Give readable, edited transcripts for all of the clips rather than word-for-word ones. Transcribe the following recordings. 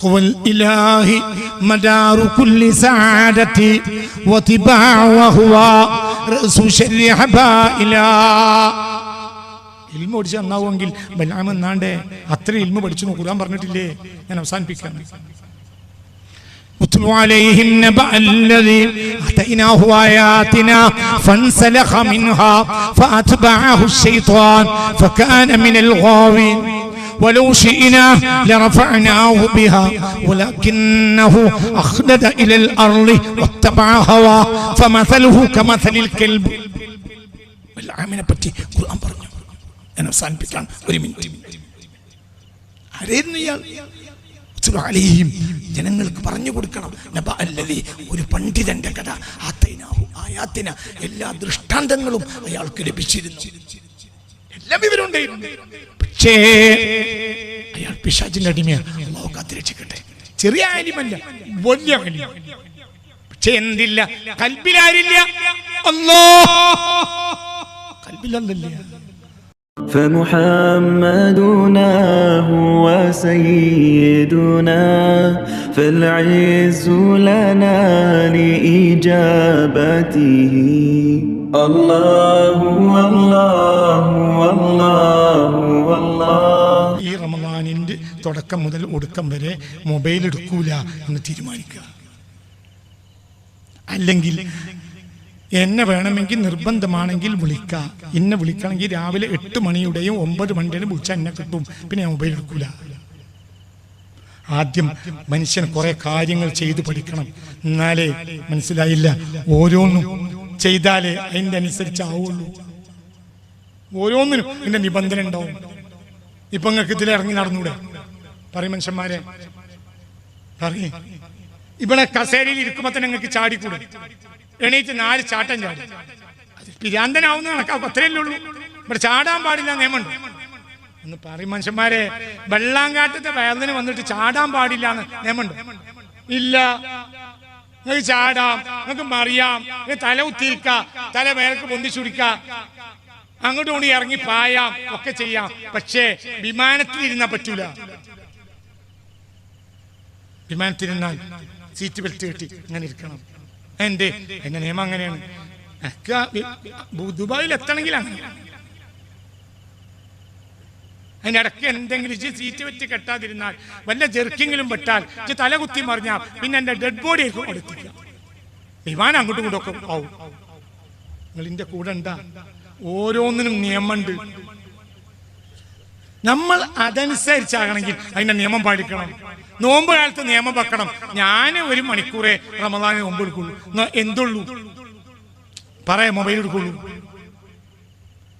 تقوى الإله مدار كل سعادة وتباع وهو رأس شر حبائلا. ഇൽമു പഠിച്ച് നന്നാവുമെങ്കിൽ ബൽആം എന്നാണ്ടേ അത്ര ഇൽമു പഠിച്ചു ഖുർആൻ പറഞ്ഞിട്ടില്ലേ? ഞാൻ അവസാനിപ്പിക്കാം. اتل عليهم نبأ الذي آتيناه آياتنا فانسلخ منها فأتبعه الشيطان فكان من الغاوين ولو شئنا لرفعناه بها ولكنه أخلد إلى الأرض واتبع هواه فمثله كمثل الكلب. ബൽആമിനെ പറ്റി ഖുർആൻ പറഞ്ഞു. ഞാൻ അവസാനിപ്പിക്കാം, ഒരു മിനിറ്റ്. ആരായിരുന്നു ഇയാൾ? ജനങ്ങൾക്ക് പറഞ്ഞു കൊടുക്കണം. ഒരു പണ്ഡിതന്റെ കഥ. ആയാത്തിന എല്ലാ ദൃഷ്ടാന്തങ്ങളും അയാൾക്ക് ലഭിച്ചിരുന്നു, എല്ലാ വിവരവും ഉണ്ടായിരുന്നു. പക്ഷേ അയാൾ പിശാചിന്റെ അടിമയാണ്. അല്ലാഹു കാത്തുരക്ഷിക്കട്ടെ. ചെറിയ ആലിമല്ല, വലിയ ആലിം. പക്ഷെ എന്തില്ല? കൽബിലാരില്ല. അല്ലാഹ് കൽബിലല്ല. فمحمدنا هو سيدنا فالعز لنا لإجابته. الله والله والله والله. ഈ റമളാനിന്റെ തുടക്കം മുതൽ ഒടുക്കം വരെ മൊബൈൽ എടുക്കൂല എന്ന് തീരുമാനിക്കുക. അല്ലെങ്കിൽ എന്നെ വേണമെങ്കിൽ നിർബന്ധമാണെങ്കിൽ വിളിക്കാം. എന്നെ വിളിക്കണമെങ്കിൽ രാവിലെ 8 മണിയുടെയും 9 മണിയുടെയും വിളിച്ചാൽ എന്നെ കിട്ടും. പിന്നെ ഞാൻ മൊബൈൽ എടുക്കൂല. ആദ്യം മനുഷ്യൻ കുറെ കാര്യങ്ങൾ ചെയ്തു പഠിക്കണം. എന്നാലേ മനസ്സിലായില്ല, ഓരോന്നും ചെയ്താലേ അതിൻ്റെ അനുസരിച്ചാവുള്ളൂ. ഓരോന്നിനും ഇതിന്റെ നിബന്ധന ഉണ്ടാവും. ഇപ്പൊ നിങ്ങൾക്ക് ഇതിലിറങ്ങി നടന്നൂടെ? പറയും മനുഷ്യന്മാരെ, പറയും. ഇവിടെ കസേരയിൽ ഇരിക്കുമ്പോ തന്നെ നിങ്ങൾക്ക് ചാടിക്കൂടെ? എണീറ്റ് 4 ചാട്ടം ചാടി. പിരാന്തനാവുന്ന കണക്കാക്കും, അത്രയല്ലേ ഉള്ളൂ. ഇവിടെ ചാടാൻ പാടില്ല നിയമമുണ്ട് എന്ന് പറയും മനുഷ്യന്മാരെ. വെള്ളാങ്കാട്ടത്തെ വയറിന് വന്നിട്ട് ചാടാൻ പാടില്ല എന്ന് നിയമമുണ്ട്? ഇല്ല. നിങ്ങൾക്ക് ചാടാം, നിങ്ങൾക്ക് മറിയാം, തല ഉത്തിരിക്ക, തല മേലേക്ക് പൊന്തിച്ചുടിക്ക, അങ്ങോട്ട് കൊണ്ട് ഇറങ്ങി പായാം, ഒക്കെ ചെയ്യാം. പക്ഷേ വിമാനത്തിലിരുന്നാ പറ്റൂല. വിമാനത്തിരുന്നാൽ സീറ്റ് ബെൽറ്റ് കെട്ടി ഇങ്ങനെ ഇരിക്കണം. എന്റെ നിയമം അങ്ങനെയാണ്. ദുബായിൽ എത്തണമെങ്കിൽ അങ്ങനെ. അതിൻ്റെ ഇടയ്ക്ക് എന്തെങ്കിലും സീറ്റ് വെച്ച് കെട്ടാതിരുന്നാൽ, വല്ല ജെർക്കിങ്ങിലും പെട്ടാൽ, തല കുത്തി മറിഞ്ഞാൽ പിന്നെ എൻ്റെ ഡെഡ് ബോഡി ആയിരിക്കും അടുത്തില്ല. വിമാനം അങ്ങോട്ടും ഇങ്ങോട്ടും ഒക്കെ ആവും. നിങ്ങളിൻ്റെ കൂടെ ഉണ്ടാ? ഓരോന്നിനും നിയമമുണ്ട്. നമ്മൾ അതനുസരിച്ചാകണമെങ്കിൽ അതിന്റെ നിയമം പാലിക്കണം. നോമ്പ് കാലത്ത് നിയമം വെക്കണം. ഞാൻ 1 മണിക്കൂറേ റമദാന് നോമ്പ് എടുക്കുള്ളൂ. എന്തുള്ളൂ പറയാ, മൊബൈൽ എടുക്കുള്ളൂ.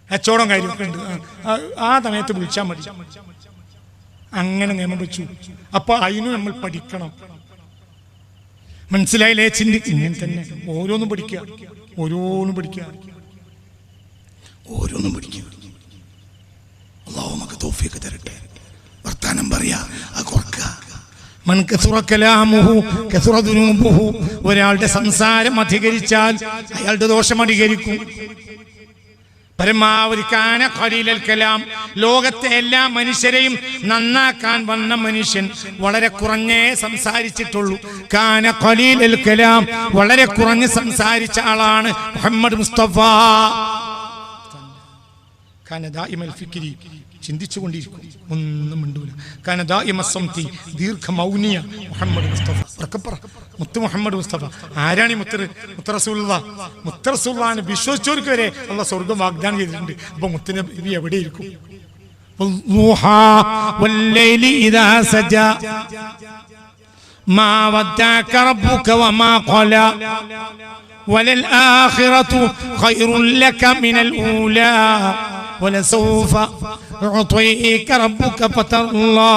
കച്ചവടം കാര്യമൊക്കെ ഉണ്ട്, ആ സമയത്ത് വിളിച്ചാൽ മതി. അങ്ങനെ നിയമം വെച്ചു. അപ്പൊ അതിന് നമ്മൾ പഠിക്കണം. മനസ്സിലായില്ലേ? ഇങ്ങനെ തന്നെ ഓരോന്നും പഠിക്കുക, ഓരോന്നും പഠിക്കുക, ഓരോന്നും പഠിക്കുക. അല്ലാഹു നമുക്ക് തൗഫീഖ് തരട്ടെ. വർത്താനം പറയാ, കുറക്കുക. മൻ കസുറ കലാമുഹു കസുറ ദുനൂബുഹു. ഒരാളുടെ സംസാരം അധികരിച്ചാൽ അയാളുടെ ദോഷം അധികരിക്കും. പരമാവധി കാന ഖലീലൽ കലാം. ലോകത്തെ എല്ലാ മനുഷ്യരെയും നന്നാക്കാൻ വന്ന മനുഷ്യൻ വളരെ കുറഞ്ഞേ സംസാരിച്ചിട്ടുള്ളൂ. കാന ഖലീലൽ കലാം. വളരെ കുറഞ്ഞ് സംസാരിച്ച ആളാണ് മുഹമ്മദ് മുസ്തഫ. കാന ദായിമൽ ഫിക്രി. ചിന്തിച്ചുകൊണ്ടിരിക്കും, ഒന്നും മിണ്ടൂല. കാന ദായിമ സംതി. ദീർഘമൗനിയ മുഹമ്മദ് മുസ്തഫ. മുത്ത് മുഹമ്മദ് മുസ്തഫ. ആരാണ് മുത്ത് റസൂലുള്ളാഹ്? മുത്ത് റസൂലുള്ളാഹിനെ വിശ്വസിച്ചവർക്ക് വരെ അല്ലാഹു സ്വർഗ്ഗം വാഗ്ദാനം ചെയ്തിട്ടുണ്ട്. അപ്പൊ മുത്തിന് നബി എവിടെ ഇരിക്കും? വല്ലൈലി ഇദാ സജാ മാ വദ്ദഅക റബ്ബുക വമാ ഖലാ വലൽആഖിറതു ഖൈറുൻ ലക മിനൽ ഊലാ വലസൗഫ ഉഅ്തിക റബ്ബുക ഫതല്ലാ.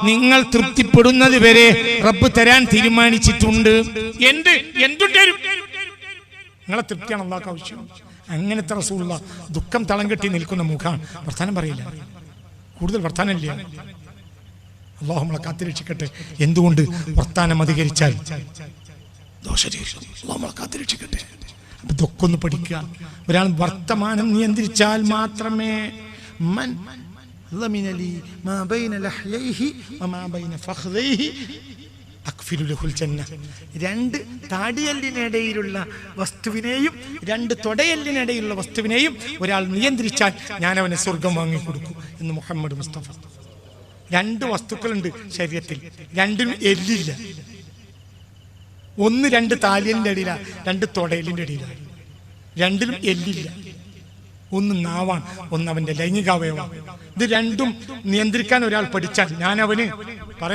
നിങ്ങൾ തൃപ്തിപ്പെടുന്നത് വരെ റബ്ബ് തരാൻ തീരുമാനിച്ചിട്ടുണ്ട്. എന്തുണ്ടരും നിങ്ങളെ തൃപ്തിയാണ് അല്ലാഹുവിന് ആവശ്യം. അങ്ങനത്തെ റസൂലുള്ളാഹ് ദുഃഖം തളം കെട്ടി നിൽക്കുന്ന മുഖാണ്. വർത്താനം പറയില്ല, കൂടുതൽ വർത്താനം ഇല്ല. അല്ലാഹു നമ്മളെ കാത്തുരക്ഷിക്കട്ടെ. എന്തുകൊണ്ട്? വർത്താനം അധികരിച്ചാൽ ദോഷരീക്ഷിക്കും. അല്ലാഹു നമ്മളെ കാത്തുരക്ഷിക്കട്ടെ. അപ്പൊ ഇതൊക്കെ ഒന്ന് പഠിക്കുക. ഒരാൾ വർത്തമാനം നിയന്ത്രിച്ചാൽ മാത്രമേ ضمن لي ما بين لحييه وما بين فخذيه അക്ഫിലു ലഹുൽ ജന്ന. രണ്ട് താടിയല്ലിനിടയിലുള്ള വസ്തുവിനെയും രണ്ട് തൊടയല്ലിനിടയിലുള്ള വസ്തുവിനെയും ഒരാൾ നിയന്ത്രിച്ചാൽ ഞാൻ അവന് സ്വർഗം വാങ്ങിക്കൊടുക്കും എന്ന് മുഹമ്മദ് മുസ്തഫ. രണ്ട് വസ്തുക്കളുണ്ട് ശരീരത്തിൽ, രണ്ടിനും എല്ലില്ല. ഒന്ന് രണ്ട് താടിയലിന്റെ ഇടയിലാണ്, രണ്ട് തൊടയലിന്റെ ഇടയിലാണ്. രണ്ടിലും എല്ലില്ല. ഒന്ന് നാവാണ്, ഒന്ന് അവന്റെ ലൈംഗികാവയവമാണ്. ഇത് രണ്ടും നിയന്ത്രിക്കാൻ ഒരാൾ പഠിച്ചാൽ ഞാൻ അവന്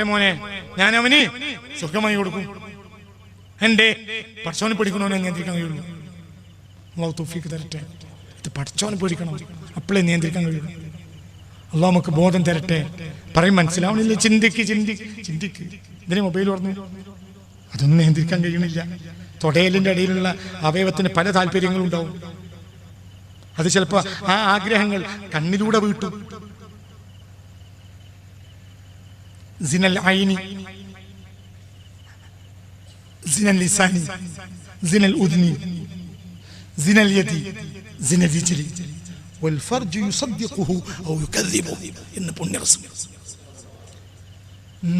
മോനെ ഞാൻ അവന് സ്വർഗമായി കൊടുക്കും. എന്റെ പഠിച്ചോനെ പഠിക്കണോനെ നിയന്ത്രിക്കാൻ കഴിയുള്ളൂ. അള്ളാഹു തൗഫീഖ് തരട്ടെ. ഇത് പഠിച്ചോനെ പഠിക്കണം, അപ്പോഴേ നിയന്ത്രിക്കാൻ കഴിയുള്ളൂ. അള്ളാഹു നമുക്ക് ബോധം തരട്ടെ. പറയും മനസ്സിലാവണില്ല, ചിന്തിക്ക്. ഇതിന് മൊബൈൽ പറഞ്ഞു, അതൊന്നും നിയന്ത്രിക്കാൻ കഴിയണില്ല. തൊടയലിന്റെ ഇടയിലുള്ള അവയവത്തിന് പല താല്പര്യങ്ങളുണ്ടാവും. അത് ചിലപ്പോ ആ ആഗ്രഹങ്ങൾ കണ്ണിലൂടെ വീട്ടും. സിനൽ ഐനി, സിനൽ ലിസാനി, സിനൽ ഉദ്നി, സിനൽ യദി, സിനൽ റിജ്ലി വൽ ഫർജ് യുസദ്ദിഖുഹു ഔ യുകദ്ദിബുഹു എന്ന് പുണ്യ റസൂൽ.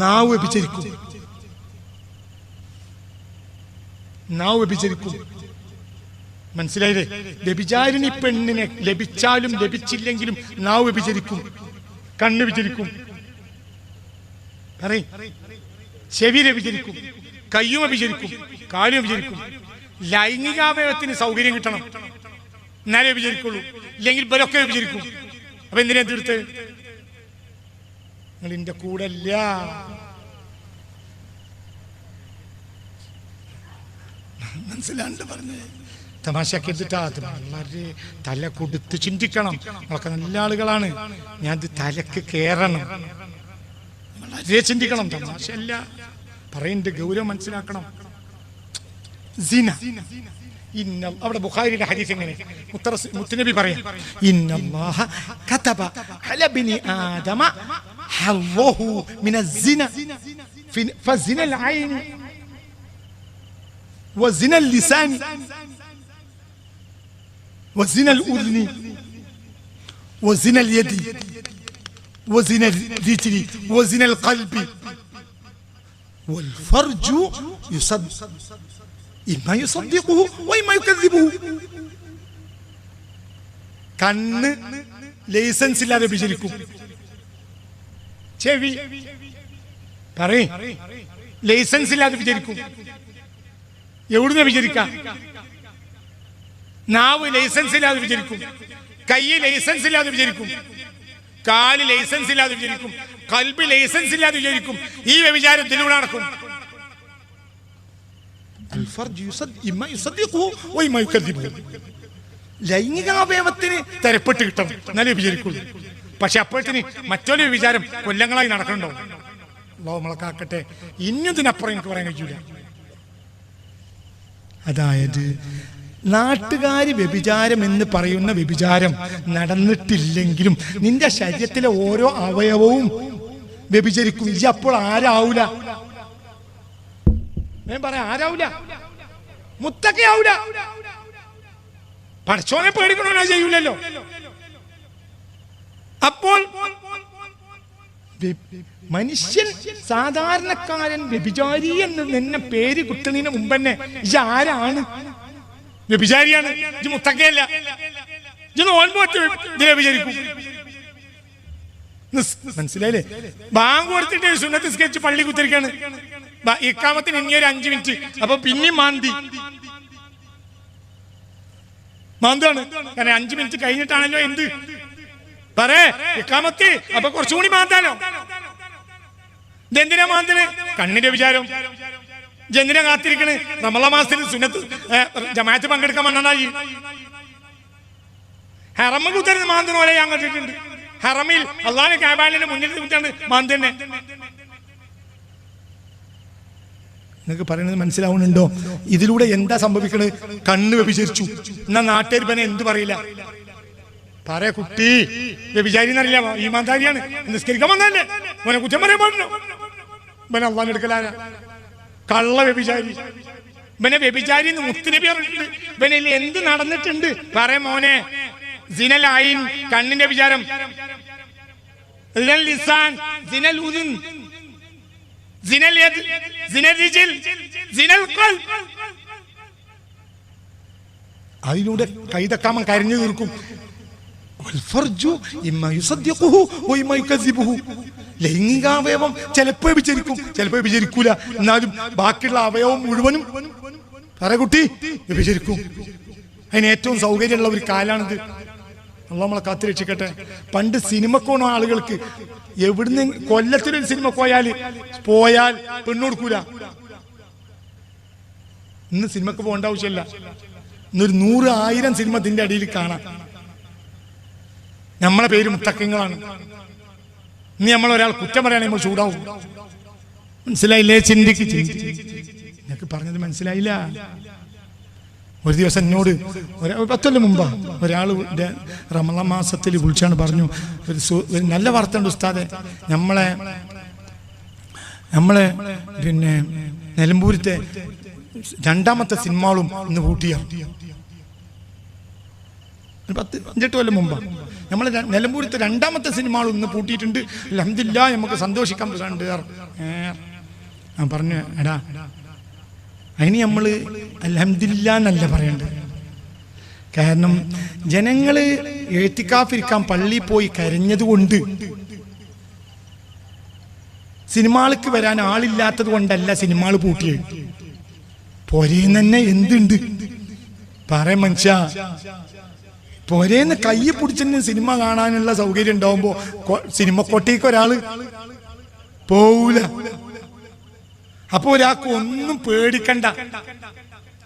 നാവ് വ്യഭിചരിക്കും, നാവ് വ്യഭിചരിക്കും. മനസ്സിലായില്ലേ? വ്യഭിചാരിണി പെണ്ണിനെ ലഭിച്ചാലും ലഭിച്ചില്ലെങ്കിലും നാവ് വ്യഭിചരിക്കും, കണ്ണ് വ്യഭിചരിക്കും, ചെവി വ്യഭിചരിക്കും, കയ്യും വ്യഭിചരിക്കും, കാലും വ്യഭിചരിക്കും. ലൈംഗികാവയവത്തിന് സൗകര്യം കിട്ടണം, എന്നാലേ വ്യഭിചരിക്കുള്ളൂ. ഇല്ലെങ്കിൽ ഇവരൊക്കെ വ്യഭിചരിക്കും. അപ്പൊ എന്തിനാ തീർത്ത്? നിങ്ങൾ എന്റെ കൂടെ അല്ല. മനസ്സിലാണ്ട് പറഞ്ഞേ, തമാശയാക്കി എടുത്തിട്ടാ. വളരെ തല കൊടുത്ത് ചിന്തിക്കണം. നമ്മളൊക്കെ നല്ല ആളുകളാണ്. ഞാൻ ഇത് തലക്ക് കേറണം, വളരെ ചിന്തിക്കണം. തമാശയല്ല, പറയുന്നത് ഗൗരവം മനസ്സിലാക്കണം. സിന, അവിടെ ബുഖാരിയുടെ ഹദീസ് എങ്ങനെ മുത്തുനബി പറയാം, ഇന്നല്ലാഹ കതബ അലാ ബനി ആദമ ഹവ്വഹു മിനസ്സിന ഫസിനൽ ഐൻ وزنا اللسان وزنا الأذن وزنا اليد وزنا الرجل وزنا القلب والفرج إما يصدقه وإما يكذبه. കണ്ണ് ലൈസൻസ് ഇല്ലാതെ വ്യഭിചരിക്കും. ചെവി ലൈസൻസ് ഇല്ലാതെ വ്യഭിചരിക്കും. എവിടുന്ന് വിചരിക്കാം? നാവ് ലൈസൻസ് ഇല്ലാതെ വിചരിക്കും, കൈ ലൈസൻസ് ഇല്ലാതെ വിചരിക്കും, കാല് ലൈസൻസ് ഇല്ലാതെ വിചരിക്കും, കൽബ് ലൈസൻസ് ഇല്ലാതെ വിചരിക്കും. ഈ വ്യഭിചാരത്തിലൂടെ നടക്കും. ലൈംഗികാവയവത്തിന് തരപ്പെട്ട് കിട്ടും, എന്നാലേ വിചരിക്കുള്ളൂ. പക്ഷെ അപ്പോഴത്തിന് മറ്റൊരു വിചാരം കൊല്ലങ്ങളായി നടക്കണ്ടോ? നമ്മളെ കാക്കട്ടെ. ഇന്നതിനപ്പുറം എനിക്ക് പറയാൻ കഴിയൂല. അതായത് നാട്ടുകാര് വ്യഭിചാരം എന്ന് പറയുന്ന വ്യഭിചാരം നടന്നിട്ടില്ലെങ്കിലും നിന്റെ ശരീരത്തിലെ ഓരോ അവയവവും വ്യഭിചരിക്കും. ഇജ്ജ് അപ്പോൾ ആരാവൂല? ഞാൻ പറയാം, ആരാവൂല? മുത്തക്കെ ആവൂല. പഠിച്ചോനെ പേടിക്കണോ? ചെയ്യൂലല്ലോ. അപ്പോൾ മനുഷ്യൻ സാധാരണക്കാരൻ വ്യഭിചാരി എന്ന് നിന്നെ പേര് കുത്തുന്നതിന് മുമ്പ് തന്നെ ഇജ് ആരാണ്? വ്യഭിചാരിയാണ്. ഇജ് മുത്തക്കയല്ല. ഇജ് നോൻപോറ്റ് വ്യഭിചരിക്കും. മനസ്സിലായില്ലേ? ബാങ്ക് കൊടുത്തിട്ട് സുന്നത്ത് സ്കെച്ച് പള്ളി കുത്തിരിക്കാണ്. ഇക്കാമത്തിന് ഇനി ഒരു 5 മിനിറ്റ്, അപ്പൊ പിന്നെയും മാന്താണ്. കാരണം 5 മിനിറ്റ് കഴിഞ്ഞിട്ടാണല്ലോ എന്ത് ഇക്കാമത്ത്. അപ്പൊ കുറച്ചുകൂടി മാന്താലോ. ഇതെന്തിനാ മാന്തന്? കണ്ണിന്റെ വിചാരം. എന്തിനാ കാത്തിരിക്കണ്? റമളാൻ മാസത്തിൽ സുന്നത്ത് ജമാഅത്ത് പങ്കെടുക്കാൻ വന്നതായി. ഹറമ കുത്തരുന്ന് മാന്തന് പോലെ ഞാൻ കണ്ടിട്ടുണ്ട്. ഹറമിൽ അള്ളാഹുവിന്റെ കഅബയുടെ മുന്നിൽ കുത്താണ് മാന്തന്നെ. നിങ്ങൾക്ക് പറയുന്നത് മനസ്സിലാവുന്നുണ്ടോ? ഇതിലൂടെ എന്താ സംഭവിക്കണത്? കണ്ണ് വ്യഭിചരിച്ചു. എന്നാ നാട്ടുകാർ പിന്നെ എന്ത് പറയില്ല? പറയാ, കുട്ടി വ്യഭിചാരി എന്നറിയില്ല, ഈ മാന്താരിയാണ്, നിസ്കരിക്കാൻ വന്നല്ലേ, മോനെ കുറ്റം പറയാൻ പാടില്ല. ഇവനെ അള്ളാഹ് എടുക്കലാരാ? കള്ള വ്യഭിചാരി. ഇവനെ വ്യഭിചാരി എന്ന് മുത്തുനബി പറഞ്ഞിട്ടുണ്ട്. ഇവനിൽ എന്ത് നടന്നിട്ടുണ്ട്? പറയാ മോനെ, സിനൽ ഐൻ, കണ്ണിന്റെ വിചാരം. സിനൽ ലിസാൻ, സിനൽ ഉദുൻ, സിനൽ യദ്, സിനൽ റിജ്ൽ, സിനൽ ഖൽബ്. അതിലൂടെ കൈതക്കാമൻ കരഞ്ഞു തീർക്കും. ലൈംഗികാവയവം ചിലപ്പോ വിചരിക്കും, ചിലപ്പോ വിചരിക്കൂല. എന്നാലും ബാക്കിയുള്ള അവയവം മുഴുവനും പറകുട്ടി വിചരിക്കും. അതിന് ഏറ്റവും സൗകര്യമുള്ള ഒരു കാലാണിത്. അള്ളാഹു നമ്മളെ കാത്തു രക്ഷിക്കട്ടെ. പണ്ട് സിനിമക്ക് പോണ ആളുകൾക്ക് എവിടുന്ന് കൊല്ലത്തിലൊരു സിനിമ പോയാൽ പെണ്ണു കൊടുക്കൂല. ഇന്ന് സിനിമക്ക് പോകേണ്ട ആവശ്യമില്ല. ഇന്നൊരു 100,000 സിനിമ ഇതിന്റെ അടിയിൽ കാണാം. നമ്മളെ പേര് മുത്തക്കങ്ങളാണ്. ഇനി നമ്മളൊരാൾ കുറ്റം പറയുകയാണെങ്കിൽ നമ്മൾ ചൂടാവും. മനസ്സിലായില്ലേ? ചിന്തിക്ക്. നിങ്ങൾക്ക് പറഞ്ഞത് മനസ്സിലായില്ല. ഒരു ദിവസം എന്നോട് 10 കൊല്ലം മുമ്പാ ഒരാൾ റമളാൻ മാസത്തിൽ വിളിച്ചാണ് പറഞ്ഞു, ഒരു നല്ല വാർത്ത ഉണ്ട് ഉസ്താദെ, നമ്മളെ പിന്നെ നിലമ്പൂരത്തെ 2ാമത്തെ സിനിമകളും ഇന്ന് പൂട്ടിയാണ്. 10-5 കൊല്ലം മുമ്പാ നമ്മളെ നിലമ്പൂരത്തെ 2ാമത്തെ സിനിമകളും ഇന്ന് പൂട്ടിയിട്ടുണ്ട്. അൽഹംദുലില്ലാഹ് നമുക്ക് സന്തോഷിക്കാൻ കണ്ട്. ഞാൻ പറഞ്ഞു, എടാ അതിന് നമ്മൾ അൽഹംദുലില്ലാഹ് എന്നല്ല പറയേണ്ടത്. കാരണം ജനങ്ങള് എഴുത്തിക്കാഫിരിക്കാൻ പള്ളിയിൽ പോയി കരഞ്ഞതുകൊണ്ട്, സിനിമകൾക്ക് വരാൻ ആളില്ലാത്തത് കൊണ്ടല്ല സിനിമകൾ പൂട്ടിയത്. പൊരേന്ന് തന്നെ എന്തുണ്ട് പറയാൻ മനുഷ്യ. പൊരേന്ന് കൈ പിടിച്ചെന്ന് സിനിമ കാണാനുള്ള സൗകര്യം ഉണ്ടാവുമ്പോ സിനിമ കൊട്ടേക്ക് ഒരാള് പോവൂല. അപ്പൊ ഒരാൾക്ക് ഒന്നും പേടിക്കണ്ട.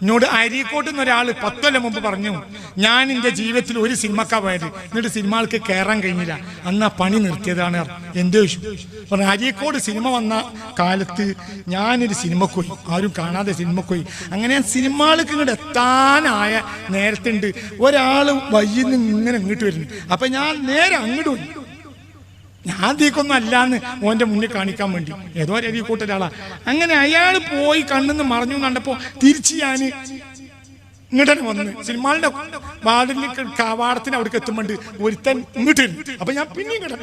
എന്നോട് അരീക്കോട്ട് നിന്നൊരാള് 10 കൊല്ലം മുമ്പ് പറഞ്ഞു, ഞാൻ എന്റെ ജീവിതത്തിൽ ഒരു സിനിമക്കാ പോയത്, എന്നിട്ട് സിനിമകൾക്ക് കയറാൻ കഴിഞ്ഞില്ല, അന്ന് ആ പണി നിർത്തിയതാണ്. എന്ത് പറഞ്ഞു? അരീക്കോട് സിനിമ വന്ന കാലത്ത് ഞാനൊരു സിനിമക്ക് പോയി, ആരും കാണാതെ സിനിമക്ക് പോയി. അങ്ങനെ ഞാൻ സിനിമകൾക്ക് ഇങ്ങോട്ട് എത്താനായ നേരത്തുണ്ട് ഒരാള് വയ്യിന്ന് ഇങ്ങനെ ഇങ്ങോട്ട് വരുന്നു. അപ്പൊ ഞാൻ നേരെ അങ്ങോട്ട് പോയി. ഞാൻ തീക്കൊന്നും അല്ലാന്ന് ഓന്റെ മുന്നിൽ കാണിക്കാൻ വേണ്ടി ഏതോ അരീക്കോട്ട് ഒരാളാ. അങ്ങനെ അയാൾ പോയി കണ്ണെന്ന് മറഞ്ഞു കണ്ടപ്പോ തിരിച്ച് ഞാൻ ഇങ്ങോട്ട് വന്ന് സിനിമകളുടെ വാതിലിന് കവാടത്തിന് അവിടേക്ക് എത്തുമ്പോണ്ട് ഒരുത്തൻ ഇങ്ങോട്ട് വരും. അപ്പൊ ഞാൻ പിന്നെ ഇങ്ങോട്ട്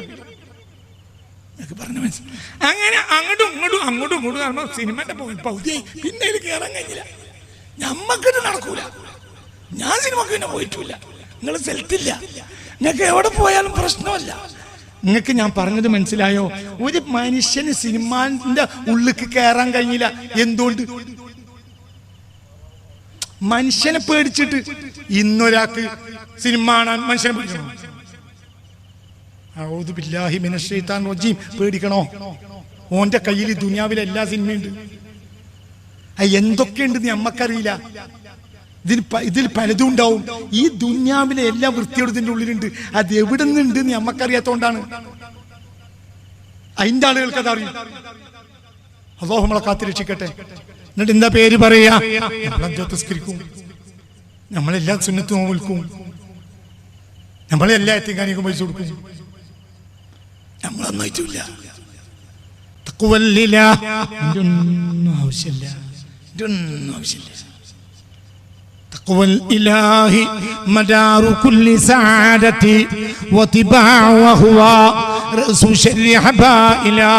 പറഞ്ഞു മനസ്സിലായി. അങ്ങനെ അങ്ങോട്ടും ഇങ്ങോട്ടും സിനിമന്റെ പകുതിയായി. പിന്നെ അതിൽ കയറാൻ കഴിഞ്ഞില്ല. ഞമ്മക്കിട്ട് നടക്കൂല. ഞാൻ സിനിമക്ക് പിന്നെ പോയിട്ടില്ല. നിങ്ങൾ സ്ഥലത്തില്ല. നിങ്ങൾക്ക് എവിടെ പോയാലും പ്രശ്നമല്ല. നിങ്ങൾക്ക് ഞാൻ പറഞ്ഞത് മനസ്സിലായോ? ഒരു മനുഷ്യന് സിനിമാന്റെ ഉള്ളിലേക്ക് കയറാൻ കഴിഞ്ഞില്ല. എന്തുകൊണ്ട്? മനുഷ്യനെ പേടിച്ചിട്ട്. ഇന്നൊരാൾക്ക് സിനിമ കാണാൻ മനുഷ്യനെ പേടിക്കണോ? ഔദു ബില്ലാഹി മിനശ് ശൈത്താനിർ റജീം. പേടിക്കണോ? ഓന്റെ കയ്യിൽ ദുനിയാവിലെ എല്ലാ സിനിമയുണ്ട്. എന്തൊക്കെയുണ്ടെന്ന് നമ്മക്കറിയില്ല. ഇതിൽ പലതും ഉണ്ടാവും. ഈ ദുന്യാവിലെ എല്ലാ വൃത്തിയോടത്തിന്റെ ഉള്ളിലുണ്ട്. അത് എവിടെ നിന്നുണ്ട് നമ്മക്കറിയാത്തോണ്ടാണ്. അതിന്റെ ആളുകൾക്ക് അതറിയും. അല്ലാഹു നമ്മളെ കാത്തിരക്ഷിക്കട്ടെ. എന്നിട്ട് എന്താ പേര് പറയാ? നമ്മളെന്താസ്കരിക്കും, നമ്മളെല്ലാ സുന്നത്തും വിൽക്കും, നമ്മളെല്ലാ എത്തിക്കാനിക്കും പൈസ കൊടുക്കും. നമ്മളൊന്നായിട്ടില്ല. തഖ്വല്ലില്ല. ഇതൊന്നും ആവശ്യമില്ല. تقوى الإله مدار كل سعادة وطباع وهو رأس شر حبائلا.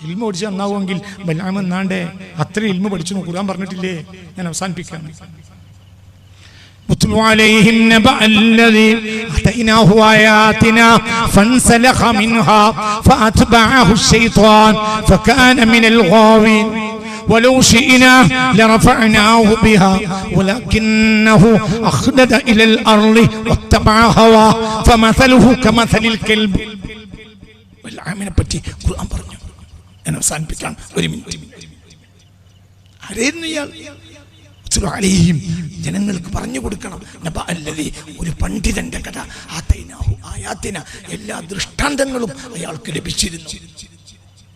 ഇൽമ പഠിച്ച് നന്നാവുമെങ്കിൽ ബൽആം എന്നാണ്ടേ അത്ര ഇൽമ പഠിച്ചു. ഖുർആൻ പറഞ്ഞിട്ടില്ലേ? ഞാൻ അവസാനിപ്പിക്കാം. واتل عليهم نبأ الذي آتيناه آياتنا فانسلخ منها فأتبعه الشيطان فكان من الغاوين ولو شئنا لرفعناه بها ولكنه أخلد إلى الأرض واتبع هواه فمثله كمثل الكلب. ബൽആമിനെ പറ്റി ഖുർആൻ പറഞ്ഞു. ഞാൻ അവസാനിപ്പിക്കാം. ഒരു മിനിറ്റ്. ആരായിരുന്നു ഇയാൾ? ജനങ്ങൾക്ക് പറഞ്ഞു കൊടുക്കണം. ഒരു പണ്ഡിതന്റെ കഥ. ആയാത്തിന എല്ലാ ദൃഷ്ടാന്തങ്ങളും അയാൾക്ക് ലഭിച്ചിരുന്നു.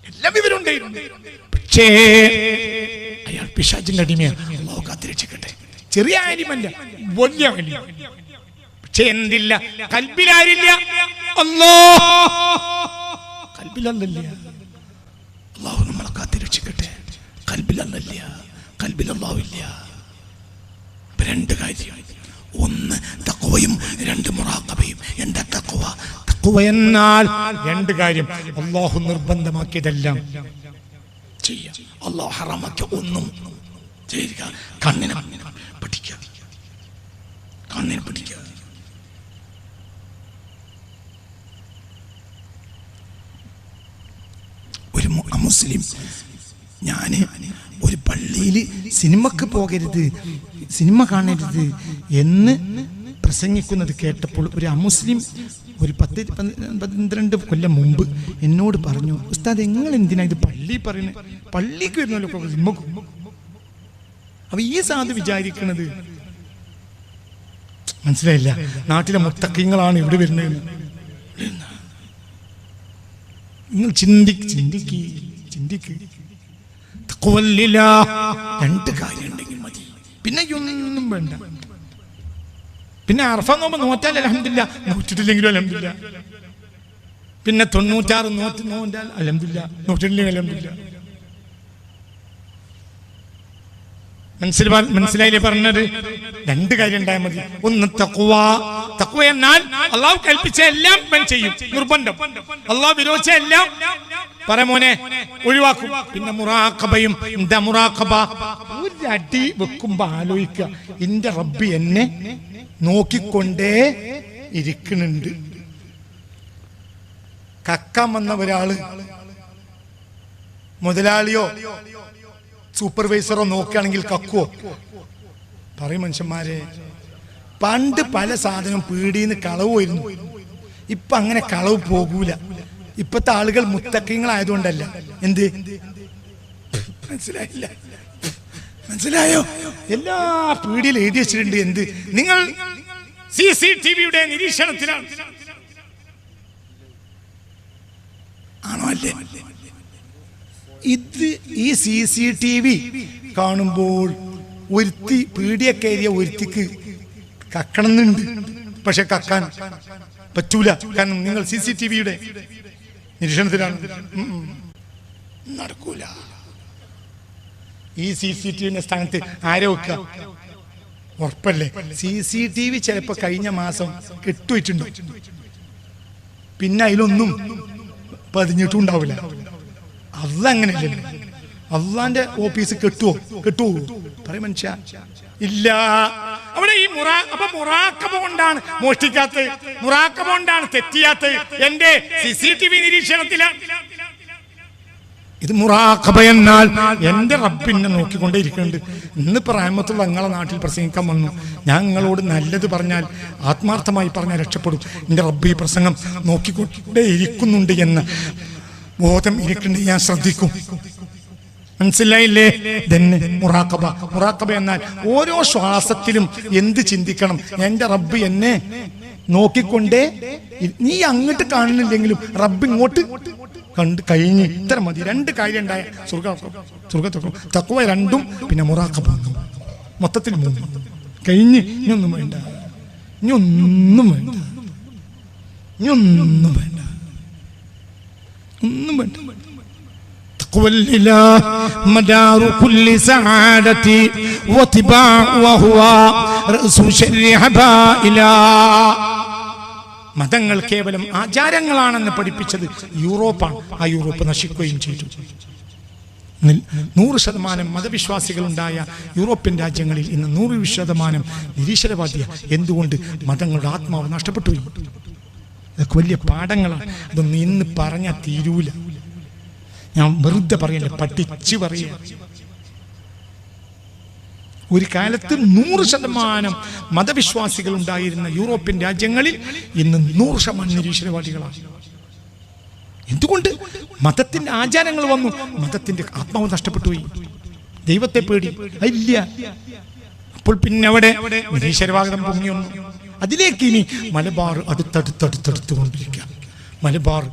എല്ലാ വിവരം ഉണ്ടായിരുന്നു. പക്ഷേ അയാൾ പിശാചിന്റെ അടിമയാണ്. അല്ലാഹു കാത്തിരക്ഷിക്കട്ടെ. ചെറിയ ആലിമല്ല, വലിയ ആലിം. പക്ഷെ എന്തില്ല? കൽബിലാരില്ല. കൽബിലല്ല. അല്ലാഹു നമ്മളെ കാത്തിരക്ഷിക്കട്ടെ. കൽബിലല്ല, കൽബിൽ അല്ലാഹു ഇല്ല. രണ്ട് കാര്യം. ഒന്ന് തഖ്വയും, രണ്ട് മുറാഖബയും. എന്താ തഖ്വ? തഖ്വ എന്നാൽ രണ്ട് കാര്യം. അല്ലാഹു നിർബന്ധമാക്കിയതെല്ലാം ചെയ്യുക, അല്ലാഹു ഹറാമാക്കിയ ഒന്നും ചെയ്യുക. കണ്ണിനെ പിടിക്കുക, കണ്ണിനെ പിടിക്കുക. ഒരു മുസ്ലിം ഞാന് ഒരു പള്ളിയിൽ സിനിമക്ക് പോകരുത്, സിനിമ കാണരുത് എന്ന് പ്രസംഗിക്കുന്നത് കേട്ടപ്പോൾ ഒരു അമുസ്ലിം ഒരു 10-12 കൊല്ലം മുമ്പ് എന്നോട് പറഞ്ഞു, ഉസ്താദ് നിങ്ങൾ എന്തിനാ ഇത് പള്ളി പറയുന്നത്, പള്ളിക്ക് വരുന്നല്ലോ സിനിമക്ക്. അപ്പൊ ഈ സാധു വിചാരിക്കണത് മനസ്സിലായില്ല, നാട്ടിലെ മുത്തക്കിങ്ങളാണ് ഇവിടെ വരുന്നത്. നിങ്ങൾ ചിന്തിക്ക്. രണ്ട് കാര്യം ഉണ്ടെങ്കിൽ മതി, പിന്നെ ഒന്നും വേണ്ട. പിന്നെ അർഫ നോമ്പ് നോറ്റാൽ അൽഹംദുലില്ലാ, നോറ്റിട്ടില്ലെങ്കിലും അൽഹംദുലില്ലാ. പിന്നെ 96 നോറ്റാൽ അൽഹംദുലില്ലാ, നോറ്റിട്ടില്ലെങ്കിൽ അൽഹംദുലില്ലാ. മനസ്സിലായില്ലേ പറഞ്ഞത്? രണ്ട് കാര്യം ഉണ്ടായാൽ മതി. ഒന്ന് തഖ്വ. തഖ്വ എന്നാൽ അള്ളാഹു കൽപ്പിച്ച എല്ലാം ചെയ്യും, നിർബന്ധം. അള്ളാഹു വിരോധിച്ച എല്ലാം പറമോനെ ഒഴിവാക്കും. പിന്നെ മുറാഖബയും. എന്താ മുറാഖബ? ഒരു അടി വെക്കുമ്പോ ആലോചിക്കുക, എന്റെ റബ്ബ് എന്നെ നോക്കിക്കൊണ്ടേ ഇരിക്കുന്നുണ്ട്. കക്കാൻ വന്ന ഒരാള് മുതലാളിയോ സൂപ്പർവൈസറോ നോക്കുകയാണെങ്കിൽ കക്കുവോ? പറയും മനുഷ്യന്മാരെ. പണ്ട് പല സാധനവും പീടിന്ന് കളവ് പോയിരുന്നു, ഇപ്പൊ അങ്ങനെ കളവ് പോകൂല. ഇപ്പത്തെ ആളുകൾ മുത്തക്കിങ്ങളായതുകൊണ്ടല്ല. എന്ത് മനസ്സിലായോ? എല്ലാ പീടിയിൽ എഴുതി വെച്ചിട്ടുണ്ട്. എന്ത്? നിങ്ങൾ CCTV-യുടെ നിരീക്ഷണത്തിലാണ് ആണോ അല്ലേ? ഇത് ഈ CCTV കാണുമ്പോൾ ഒരുത്തി പീടിയ കയറിയ ഒരുത്തിക്ക് കക്കണമെന്നുണ്ട്, പക്ഷെ കക്കാൻ പറ്റൂല. കാരണം നിങ്ങൾ CCTV-യുടെ നിരീക്ഷണത്തിലാണ്. നടക്കൂല. ഈ CCTV-ന്റെ സ്ഥാനത്ത് ആരെ വെക്കുക? ഉറപ്പല്ലേ? CCTV ചിലപ്പോ കഴിഞ്ഞ മാസം കെട്ടുവെച്ചിട്ടുണ്ടോ, പിന്നെ അതിലൊന്നും പതിഞ്ഞിട്ടും ഉണ്ടാവില്ല. അതങ്ങനെയല്ലേ? അള്ളാന്റെ ഓഫീസ് കെട്ടുവോ പറയും മനുഷ്യ? ഇല്ല. അവിടെ ഈ മുറാഖബ കൊണ്ടാണ് മോഷ്ടിക്കാത്തത്, മുറാഖബ കൊണ്ടാണ് തെറ്റിയാത്തത്. എന്റെ CCTV നിരീക്ഷണത്തിലാണ്. ഇത് മുറാഖബ എന്നാൽ എന്റെ റബ്ബിനെ നോക്കിക്കൊണ്ടേ ഇരിക്കുന്നുണ്ട്. ഇന്നിപ്പോ റഹ്മത്തുള്ള നിങ്ങളെ നാട്ടിൽ പ്രസംഗിക്കാൻ വന്നു. ഞാൻ നിങ്ങളോട് നല്ലത് പറഞ്ഞാൽ, ആത്മാർത്ഥമായി പറഞ്ഞാൽ രക്ഷപ്പെടും. എന്റെ റബ്ബ് ഈ പ്രസംഗം നോക്കിക്കൊണ്ടേ ഇരിക്കുന്നുണ്ട് എന്ന ബോധം ഇരിക്കുന്നുണ്ട്, ഞാൻ ശ്രദ്ധിക്കും. മനസ്സിലായില്ലേ? തന്നെ മുറാഖബ. മുറാഖബ എന്നാൽ ഓരോ ശ്വാസത്തിലും എന്ത് ചിന്തിക്കണം? എന്റെ റബ്ബ് എന്നെ നോക്കിക്കൊണ്ടേ. നീ അങ്ങോട്ട് കാണുന്നില്ലെങ്കിലും റബ്ബ് ഇങ്ങോട്ട് കണ്ട് കഴിഞ്ഞ് ഇത്ര മതി. രണ്ട് കാര്യം ഉണ്ടായ സ്വർഗത്തൊക്കെ. തഖ്വ രണ്ടും, പിന്നെ മുറാഖബ മൊത്തത്തിൽ 3 കഴിഞ്ഞ്. ഇനിയൊന്നും വേണ്ട, ഒന്നും വേണ്ട. تقوى الإله مدار كل سعادة وطباع وهو رأس شر حبائلا. മതങ്ങൾ കേവലം ആചാരങ്ങളാണെന്ന് പഠിപ്പിച്ചത് യൂറോപ്പാണ്. ആ യൂറോപ്പ് നശിക്കുകയും ചെയ്തു. 100% മതവിശ്വാസികളുണ്ടായ യൂറോപ്യൻ രാജ്യങ്ങളിൽ ഇന്ന് 100% നിരീശ്വരവാദിയ. എന്തുകൊണ്ട്? മതങ്ങളുടെ ആത്മാവ് നഷ്ടപ്പെട്ടു പോയി. ഇതൊക്കെ വലിയ പാഠങ്ങളാണ്. അതൊന്നും ഇന്ന് പറഞ്ഞാൽ തീരൂല. ഞാൻ വെറുതെ പറയല്ല, പഠിച്ചു പറയുക. ഒരു കാലത്ത് 100% മതവിശ്വാസികൾ ഉണ്ടായിരുന്ന യൂറോപ്യൻ രാജ്യങ്ങളിൽ ഇന്ന് 100% നിരീശ്വരവാദികളാണ്. എന്തുകൊണ്ട്? മതത്തിന്റെ ആചാരങ്ങൾ വന്നു, മതത്തിന്റെ ആത്മാവ് നഷ്ടപ്പെട്ടു പോയി. ദൈവത്തെ പേടി ഇല്ല. അപ്പോൾ പിന്നെ അവിടെ നിരീശ്വരവാദം പൊങ്ങി വന്നു. അതിലേക്ക് ഇനി മലബാർ അടുത്തടുത്തുകൊണ്ടിരിക്കുക. മലബാർ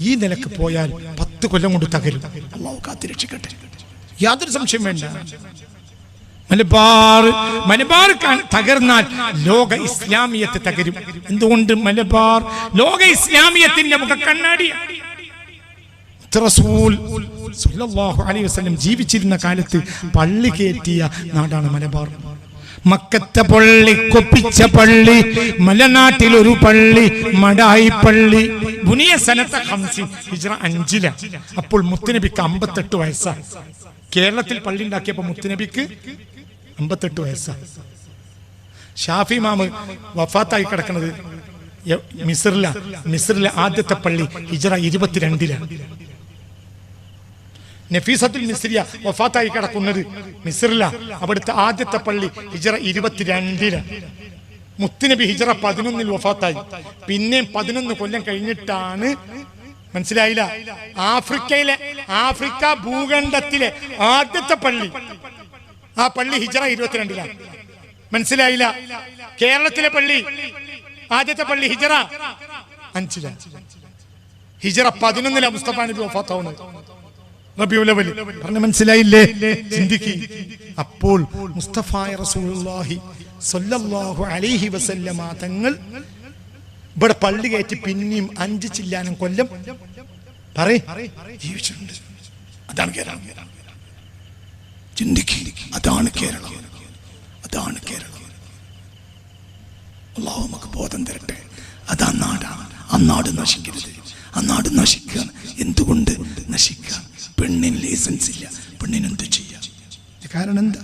ഈ നിലക്ക് പോയാൽ 10 കൊല്ലം കൊണ്ട് തകരും. അല്ലാഹു കാത്തുരക്ഷിക്കട്ടെ, യാതൊരു സംശയം വേണ്ട. മലബാർ തകർന്നാൽ ലോക ഇസ്ലാമിയത്ത് തകരും. എന്തുകൊണ്ട്? മലബാർ ലോക ഇസ്ലാമിയത്തിന്റെ മുഖക്കണ്ണാടി. റസൂൽ സല്ലല്ലാഹു അലൈഹി വസല്ലം ജീവിച്ചിരുന്ന കാലത്ത് പള്ളി കയറ്റിയ നാടാണ് മലബാർ. മക്കത്തെ പള്ളി, കൊപ്പിച്ച പള്ളി, മലനാട്ടിൽ ഒരു പള്ളി, മടായി പള്ളി. ബുനിയ സനത്ത 50 ഹിജ്റ 5 അപ്പോൾ മുത്തുനബിക്ക് 58 വയസ്സാണ്. കേരളത്തിൽ പള്ളി ഉണ്ടാക്കിയപ്പോൾ മുത്തുനബിക്ക് 58 വയസ്സാണ്. ഷാഫി ഇമാം വഫാത്തായി കിടക്കുന്നത് മിസ്രിലെ ആദ്യത്തെ പള്ളി ഹിജ്റ 22 നഫീസത്തുൽ മിസ്രിയ വഫാത്തായി കിടക്കുന്നത് മിസ്രില. അവിടുത്തെ ആദ്യത്തെ പള്ളി ഹിജ്റ 22 മുത്തുനബി ഹിജ്റ 11 വഫാത്തായി. പിന്നെ 11 കൊല്ലം കഴിഞ്ഞിട്ടാണ്, മനസ്സിലായില്ല, ആഫ്രിക്ക ഭൂഖണ്ഡത്തിലെ ആദ്യത്തെ പള്ളി, ആ പള്ളി ഹിജ്റ 22 മനസ്സിലായില്ല. കേരളത്തിലെ പള്ളി ആദ്യത്തെ പള്ളി ഹിജ്റ 5 ഹിജ്റ 11 മുസ്തഫ നബി വഫാത്താവുന്നത്. റബീഉൽ അവ്വൽ പറഞ്ഞു, മനസ്സിലായില്ലേ? ചിന്തിക്ക്. അപ്പോൾ മുസ്തഫ റസൂലുള്ളാഹി സ്വല്ലല്ലാഹു അലൈഹി വസല്ലമ തങ്ങൾ ഇവിടെ പള്ളി കയറ്റി പിന്നെയും 5 ചില്ലാനം കൊല്ലം ജീവിച്ചിട്ടുണ്ട്. അതാണ് കേരളം. ചിന്തിക്ക്. അതാണ് കേരളം. അതാണ് കേരളം. അല്ലാഹു നമുക്ക് ബോധം തരട്ടെ. അതാ നാടാണ്. ആ നാട് നശിക്കരുത്. ആ നാട് നശിക്കുക. എന്തുകൊണ്ട് നശിക്കുക? പെണ്ണിന് ലൈസൻസ് ഇല്ല. പെണ്ണിന് എന്ത് ചെയ്യാം? കാരണം എന്താ?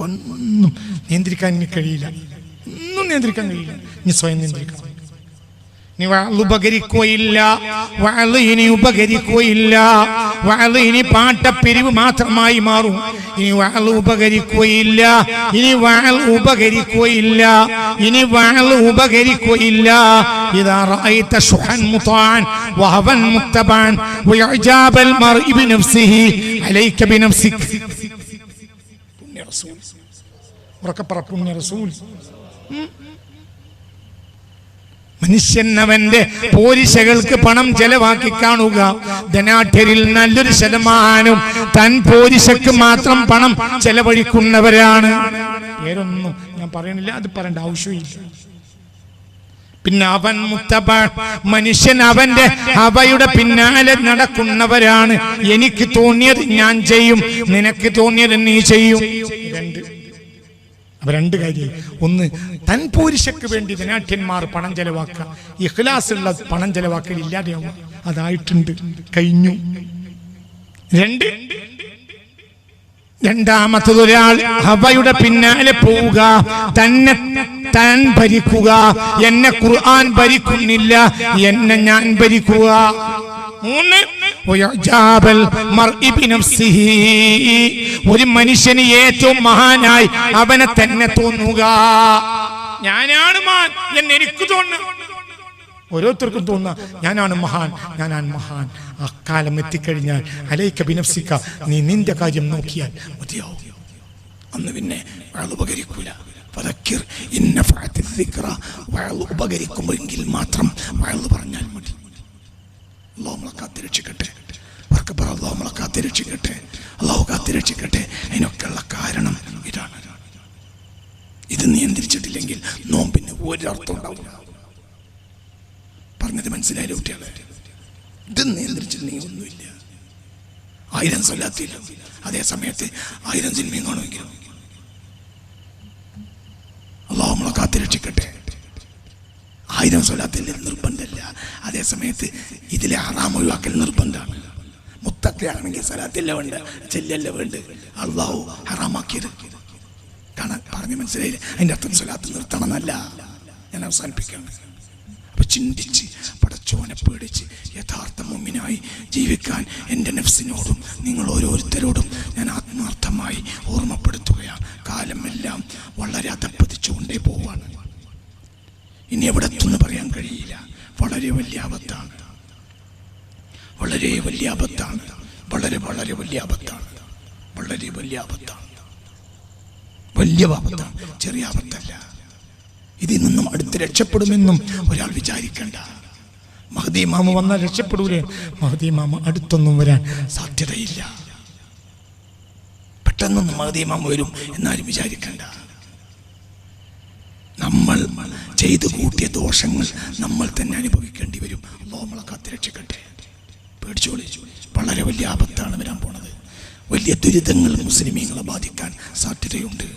ഒന്നും നിയന്ത്രിക്കാൻ ഇനി കഴിയില്ല. ഒന്നും നിയന്ത്രിക്കാൻ കഴിയില്ല. ഇനി സ്വയം നിയന്ത്രിക്കണം. ഇനി ഉപകരിക്കുകയില്ല. ഇനി ഉപകരിക്കുകയില്ല. ഇനി പാട്ടപ്പിരിവ് മാത്രമായി മാറും. ഇനി ഉപകരിക്കുകയില്ല. ഇനി ഉപകരിക്കുകയില്ല. ഇനി ഉപകരിക്കുകയില്ല. إذا رأيت شحا مطاعا وهوى متبعا وإعجاب المرء بنفسه عليك بنفسك. പുണ്യ റസൂൽ ഉറക്കപ്പറ. പുണ്യ റസൂൽ. മനുഷ്യൻ അവന്റെ പോരിശകൾക്ക് പണം ചെലവാക്കി കാണുക. ധനാഢ്യരിൽ നല്ലൊരു ശതമാനം തൻ പോരിശക്ക് മാത്രം പണം ചെലവഴിക്കുന്നവരാണ്. പേരൊന്നും ഞാൻ പറയണില്ല, അത് പറയേണ്ട ആവശ്യമില്ല. പിന്നെ അവൻ മുത്തബ, മനുഷ്യൻ അവന്റെ അവയുടെ പിന്നാലെ നടക്കുന്നവരാണ്. എനിക്ക് തോന്നിയത് ഞാൻ ചെയ്യും, നിനക്ക് തോന്നിയത് നീ ചെയ്യും. രണ്ട് കാര്യം. ഒന്ന്, തൻ പോരിശക്ക് വേണ്ടി ധനാഢ്യന്മാർ പണം ചെലവാക്കുക. ഇഖ്ലാസുള്ള പണം ചെലവാക്കൽ ഇല്ലാതെയാവുക. അതായിട്ടുണ്ട്, കഴിഞ്ഞു. രണ്ടാമത്തതൊരാൾ ഹവയുടെ പിന്നാലെ പോവുക, തന്നെ താൻ ഭരിക്കുക. എന്നെ ഖുർആൻ ഭരിക്കുന്നില്ല, എന്നെ ഞാൻ ഭരിക്കുക. മൂന്ന്, ഒരു മനുഷ്യന് ഏറ്റവും മഹാനായി അവനെ തന്നെ തോന്നുക. ഞാനാണ് മഹാൻ എന്ന് എനിക്ക് തോന്നുന്നു. ഓരോരുത്തർക്കും തോന്നുക ഞാനാണ് മഹാൻ, ഞാനാണ് മഹാൻ. അക്കാലം എത്തിക്കഴിഞ്ഞാൽ അലൈക ബിനഫ്സിക, നീ നിന്റെ കാര്യം നോക്കിയാൽ മതിയാവും. അന്ന് പിന്നെ വഅള് ഉപകരിക്കൂല. ഫദക്കിർ ഇൻ നഫഅത്തി ദിക്റ, വഅള് ഉപകരിക്കുമെങ്കിൽ മാത്രം വഅള് പറഞ്ഞാൽ മതി. അല്ലാഹു നമ്മളെ കാത്തിരക്ഷിക്കട്ടെ. അല്ലാഹു നമ്മളെ കാത്തിരക്ഷിക്കട്ടെ. അല്ലാഹു കാത്തിരക്ഷിക്കട്ടെ. അതിനൊക്കെയുള്ള കാരണം ഇതാണ്. ഇത് നിയന്ത്രിച്ചിട്ടില്ലെങ്കിൽ നോമ്പിന് ഒരർത്ഥം ഉണ്ടാവില്ല. പറഞ്ഞത് മനസ്സിലായില്ല കുട്ടികളെ? ഇത് നിയന്ത്രിച്ചിട്ടുണ്ടെങ്കിൽ ഒന്നുമില്ല. 1000 സ്വലാത്തില്ല, അതേ സമയത്ത് 1000 സിനിമയും കാണുമെങ്കിലും. അല്ലാഹു നമ്മളെ കാത്തിരക്ഷിക്കട്ടെ. 1000 സ്വലാത്തിൽ നിർബന്ധമില്ല, അതേ സമയത്ത് ഇതിലെ ഹറാം ഒഴിവാക്കൽ നിർബന്ധമാണ്. മുത്തഖിയാണെങ്കിൽ സ്വലാത്തില്ല വേണ്ട, ചെല്ലല്ല വേണ്ട. അല്ലാഹു ഹറാമാക്കിയത് കാണാൻ പറഞ്ഞ് മനസ്സിലായില്ല. അതിൻ്റെ അർത്ഥം സ്വലാത്ത് നിർത്തണമെന്നല്ല. ഞാൻ അവസാനിപ്പിക്കാം. അപ്പൊ ചിന്തിച്ച് പടച്ചോനെ പേടിച്ച് യഥാർത്ഥ മുഅ്മിനായി ജീവിക്കാൻ എൻ്റെ നഫ്സിനോടും നിങ്ങൾ ഓരോരുത്തരോടും ഞാൻ ആത്മാർത്ഥമായി ഓർമ്മപ്പെടുത്തുകയാണ്. കാലമെല്ലാം വളരെ അധപ്പതിച്ചുകൊണ്ടേ പോവാണ്. ഇനി എവിടെ എത്തുമെന്ന് പറയാൻ കഴിയില്ല. വളരെ വലിയ ആപത്താണ്, വളരെ വലിയ ആപത്താണ്, വളരെ വളരെ വലിയ ആപത്താണ്, വളരെ വലിയ ആപത്താണ്, വലിയ ആപത്താണ്, ചെറിയ ആപത്തല്ല. ഇതിൽ നിന്നും അടുത്ത് രക്ഷപ്പെടുമെന്നും ഒരാൾ വിചാരിക്കണ്ട. മഹ്ദി ഇമാമ വന്നാൽ രക്ഷപ്പെടൂലേ? മഹ്ദി ഇമാമ അടുത്തൊന്നും വരാൻ സാധ്യതയില്ല. പെട്ടെന്നൊന്നും മഹ്ദി ഇമാമ വരും എന്നാലും വിചാരിക്കണ്ട. നമ്മൾ ചെയ്തു കൂട്ടിയ ദോഷങ്ങൾ നമ്മൾ തന്നെ അനുഭവിക്കേണ്ടി വരും. അല്ലാഹു നമ്മളെ കാത്തിരക്ഷിക്കട്ടെ. പേടിച്ചോളി, വളരെ വലിയ ആപത്താണ് വരാൻ പോണത്. വലിയ ദുരിതങ്ങൾ മുസ്ലിമീങ്ങളെ ബാധിക്കാൻ സാധ്യതയുണ്ട്.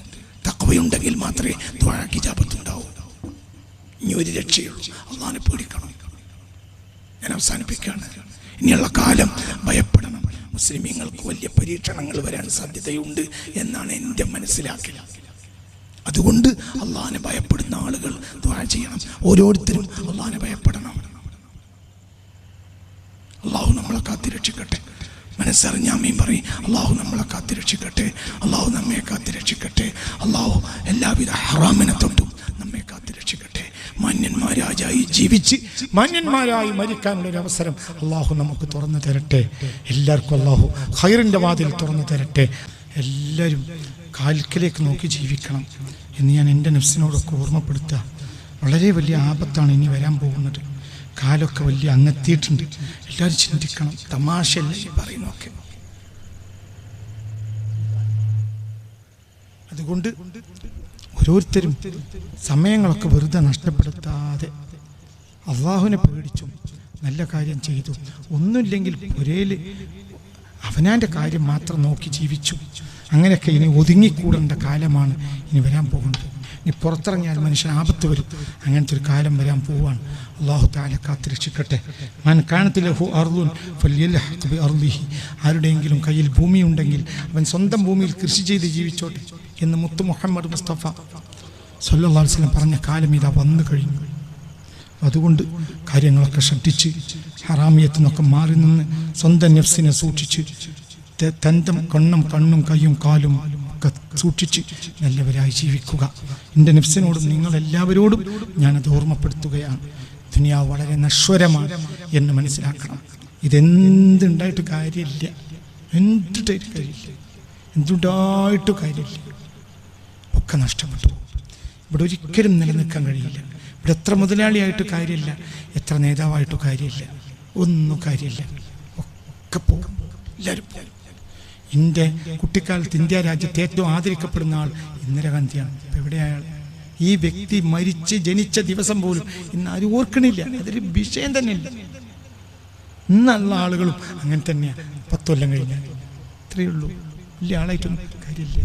തഖ്വയുണ്ടെങ്കിൽ മാത്രമേ ദുആക്ക് ഇജാബത്ത് ഉണ്ടാവൂ. ഇനി ഒരു രക്ഷയുള്ളൂ, അള്ളാഹനെ പേടിക്കണം. ഞാൻ അവസാനിപ്പിക്കുകയാണ്. ഇനിയുള്ള കാലം ഭയപ്പെടണം. മുസ്ലിമീങ്ങൾക്ക് വലിയ പരീക്ഷണങ്ങൾ വരാൻ സാധ്യതയുണ്ട് എന്നാണ് എൻ്റെ മനസ്സിലാക്കൽ. അതുകൊണ്ട് അള്ളാഹനെ ഭയപ്പെടുന്ന ആളുകൾ ദുആ ചെയ്യണം. ഓരോരുത്തരും അള്ളാഹനെ ഭയപ്പെടണം. അള്ളാഹു നമ്മളെ കാത്തിരക്ഷിക്കട്ടെ. മനസ്സറിഞ്ഞ ആമീൻ പറയും. അള്ളാഹു നമ്മളെ കാത്തിരക്ഷിക്കട്ടെ. അള്ളാഹു നമ്മെ കാത്തിരക്ഷിക്കട്ടെ. അള്ളാഹു എല്ലാവിധ ഹറാമിനെ തൊട്ടും നമ്മെ കാത്തിരക്ഷിക്കട്ടെ. മാന്യന്മാരായി ജീവിച്ച് മാന്യന്മാരായി മരിക്കാനുള്ളൊരു അവസരം അള്ളാഹു നമുക്ക് തുറന്നു തരട്ടെ. എല്ലാവർക്കും അള്ളാഹു ഖൈറിൻ്റെ വാതിൽ തുറന്നു തരട്ടെ. എല്ലാവരും കാൽക്കലേക്ക് നോക്കി ജീവിക്കണം എന്ന് ഞാൻ എൻ്റെ നഫ്സിനോടൊക്കെ ഓർമ്മപ്പെടുത്തുക. വളരെ വലിയ ആപത്താണ് ഇനി വരാൻ പോകുന്നത്. കാലമൊക്കെ വലിയ അങ്ങെത്തിയിട്ടുണ്ട്. എല്ലാവരും ചിന്തിക്കണം. തമാശയല്ല ഈ പറയുന്നതൊക്കെ. അതുകൊണ്ട് ഓരോരുത്തരും സമയങ്ങളൊക്കെ വെറുതെ നഷ്ടപ്പെടുത്താതെ അള്ളാഹുവിനെ പേടിച്ചും നല്ല കാര്യം ചെയ്തു. ഒന്നുമില്ലെങ്കിൽ പുരയിൽ അവനാൻ്റെ കാര്യം മാത്രം നോക്കി ജീവിച്ചു. അങ്ങനെയൊക്കെ ഇനി ഒതുങ്ങിക്കൂടേണ്ട കാലമാണ് ഇനി വരാൻ പോകുന്നത്. ഇനി പുറത്തിറങ്ങിയാൽ മനുഷ്യൻ ആപത്ത് വരും. അങ്ങനത്തെ ഒരു കാലം വരാൻ പോവുകയാണ്. അള്ളാഹു തആല കാത്തിരക്ഷിക്കട്ടെ. മൻ കാനത് ലഹു അർളുൻ ഫൽയൽഹഖ് ബി അർളിഹി. ആരുടെയെങ്കിലും കയ്യിൽ ഭൂമിയുണ്ടെങ്കിൽ അവൻ സ്വന്തം ഭൂമിയിൽ കൃഷി ചെയ്ത് ജീവിച്ചോട്ടെ എന്ന് മുത്ത് മുഹമ്മദ് മുസ്തഫ സല്ലല്ലാഹു അലൈഹി വസല്ലം പറഞ്ഞ കാലം ഇതാ വന്നു കഴിഞ്ഞു. അതുകൊണ്ട് കാര്യങ്ങളൊക്കെ ശ്രദ്ധിച്ച് ഹറാമിയത്തിൽ നിന്നൊക്കെ മാറി നിന്ന് സ്വന്തം നഫ്സിനെ സൂക്ഷിച്ച് തന്തം കണ്ണും കയ്യും കാലും ഒക്കെ സൂക്ഷിച്ച് നല്ലവരായി ജീവിക്കുക. എൻ്റെ നഫ്സിനോടും നിങ്ങളെല്ലാവരോടും ഞാനത് ഓർമ്മപ്പെടുത്തുകയാണ്. ദുനിയാവ് വളരെ നശ്വരമാണ് എന്ന് മനസ്സിലാക്കണം. ഇതെന്തുണ്ടായിട്ട് കാര്യമില്ല, എന്തുണ്ടായിട്ട് കാര്യമില്ല. ഒക്കെ നഷ്ടപ്പെട്ടു. ഇവിടെ ഒരിക്കലും നിലനിൽക്കാൻ കഴിയില്ല. ഇവിടെ എത്ര മുതലാളിയായിട്ട് കാര്യമില്ല, എത്ര നേതാവായിട്ട് കാര്യമില്ല, ഒന്നും കാര്യമില്ല. ഒക്കെ പോകും, എല്ലാവരും പോകും. എൻ്റെ കുട്ടിക്കാലത്ത് ഇന്ത്യ രാജ്യത്ത് ഏറ്റവും ആദരിക്കപ്പെടുന്ന ആൾ ഇന്ദിരാഗാന്ധിയാണ്. ഇപ്പം എവിടെയാണ് ഈ വ്യക്തി? മരിച്ച് ജനിച്ച ദിവസം പോലും ഇന്ന് ആരും ഓർക്കണില്ല. അതൊരു വിഷയം തന്നെയില്ല. ഇന്നുള്ള ആളുകളും അങ്ങനെ തന്നെയാണ്. 10 കൊല്ലം കഴിഞ്ഞാൽ ഇത്രയേ ഉള്ളൂ. വലിയ ആളായിട്ടൊന്നും കാര്യമില്ല.